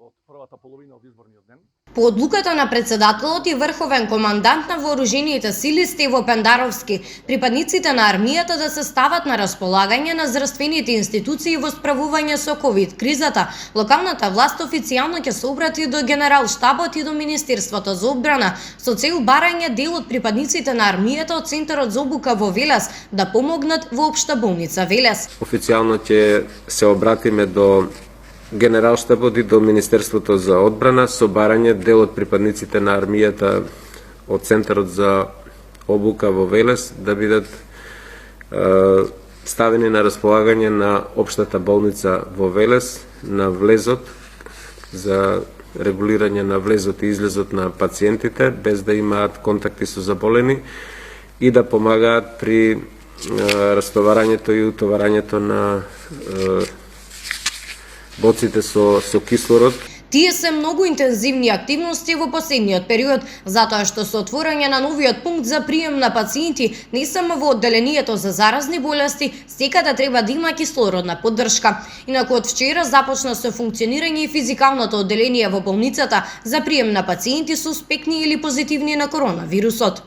од првата половина од изборниот ден. По одлуката на председателот и врховен командант на вооружените сили Стево Пендаровски, припадниците на армијата да се стават на располагање на здравствените институции во справување со ковид кризата. Локалната власт официјално ќе се обрати до Генерал-штабот и до Министерството за одбрана со цел барање дел од припадниците на армијата од Центарот за обука во Велес да помогнат во Општа болница Велес. Официјално ќе се обратиме до Генералштабот и до Министерството за одбрана со барање дел од припадниците на армијата од Центарот за обука во Велес да бидат ставени на располагање на Општата болница во Велес, на влезот за регулирање на влезот и излезот на пациентите без да имаат контакти со заболени и да помагаат при растоварањето и утоварањето на боците со кислород. Тие се многу интензивни активности во последниот период, затоа што со отворање на новиот пункт за прием на пациенти не само во одделението за заразни болести, секаде треба да има кислородна поддршка. Инаку од вчера започна со функционирање и физикалното одделение во болницата за прием на пациенти суспектни или позитивни на коронавирусот.